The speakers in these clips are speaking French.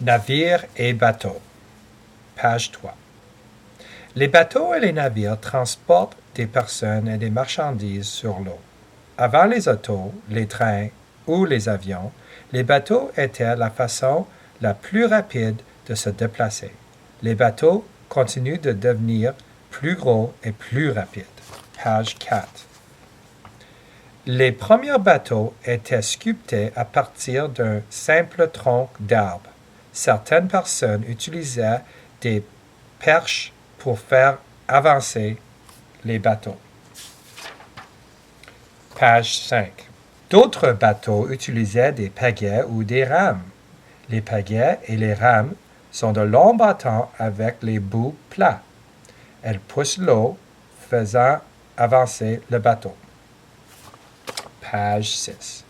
Navires et bateaux. Page 3. Les bateaux et les navires transportent des personnes et des marchandises sur l'eau. Avant les autos, les trains ou les avions, les bateaux étaient la façon la plus rapide de se déplacer. Les bateaux continuent de devenir plus gros et plus rapides. Page 4. Les premiers bateaux étaient sculptés à partir d'un simple tronc d'arbre. Certaines personnes utilisaient des perches pour faire avancer les bateaux. Page 5. D'autres bateaux utilisaient des pagaies ou des rames. Les pagaies et les rames sont de longs bâtons avec les bouts plats. Elles poussent l'eau, faisant avancer le bateau. Page 6.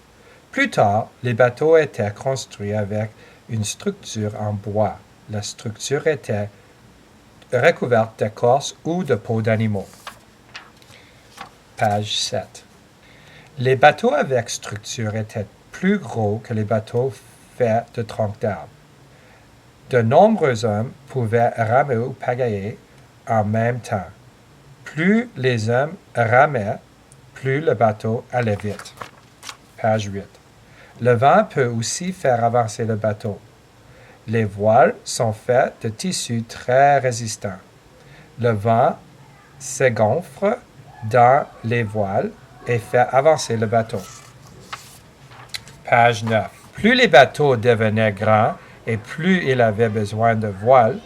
Plus tard, les bateaux étaient construits avec une structure en bois. La structure était recouverte d'écorce ou de peau d'animaux. Page 7. Les bateaux avec structure étaient plus gros que les bateaux faits de troncs d'arbres. De nombreux hommes pouvaient ramer ou pagayer en même temps. Plus les hommes ramaient, plus le bateau allait vite. Page 8. Le vent peut aussi faire avancer le bateau. Les voiles sont faites de tissus très résistants. Le vent s'engouffre dans les voiles et fait avancer le bateau. Page 9. Plus les bateaux devenaient grands et plus ils avaient besoin de voiles,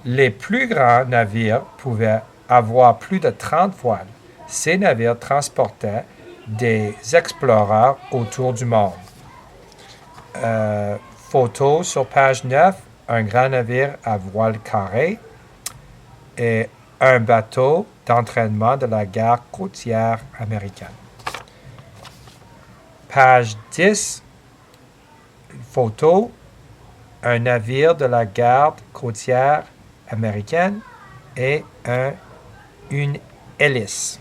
les plus grands navires pouvaient avoir plus de 30 voiles. Ces navires transportaient des exploreurs autour du monde. Photo sur page 9, un grand navire à voile carrée et un bateau d'entraînement de la garde côtière américaine. Page 10, photo, un navire de la garde côtière américaine et une hélice.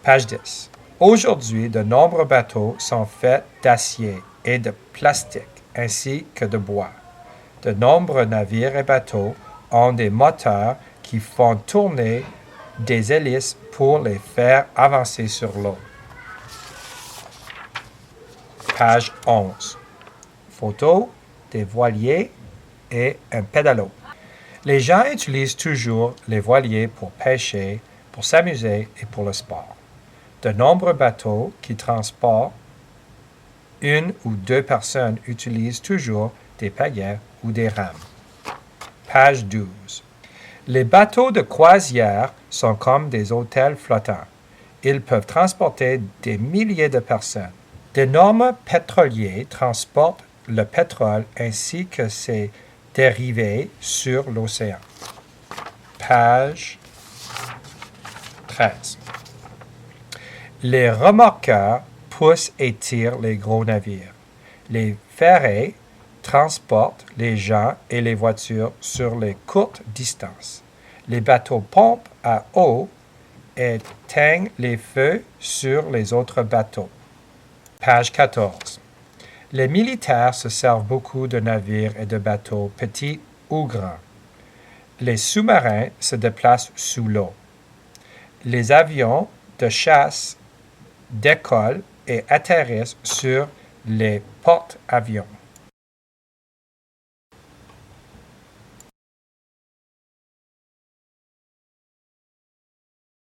Page 10. Aujourd'hui, de nombreux bateaux sont faits d'acier et de plastique, ainsi que de bois. De nombreux navires et bateaux ont des moteurs qui font tourner des hélices pour les faire avancer sur l'eau. Page 11. Photo des voiliers et un pédalo. Les gens utilisent toujours les voiliers pour pêcher, pour s'amuser et pour le sport. De nombreux bateaux qui transportent une ou deux personnes utilisent toujours des pagaies ou des rames. Page 12. Les bateaux de croisière sont comme des hôtels flottants. Ils peuvent transporter des milliers de personnes. D'énormes pétroliers transportent le pétrole ainsi que ses dérivés sur l'océan. Page 13. Les remorqueurs poussent et tirent les gros navires. Les ferrets transportent les gens et les voitures sur les courtes distances. Les bateaux pompes à eau éteignent les feux sur les autres bateaux. Page 14. Les militaires se servent beaucoup de navires et de bateaux petits ou grands. Les sous-marins se déplacent sous l'eau. Les avions de chasse décollent et atterrissent sur les porte-avions.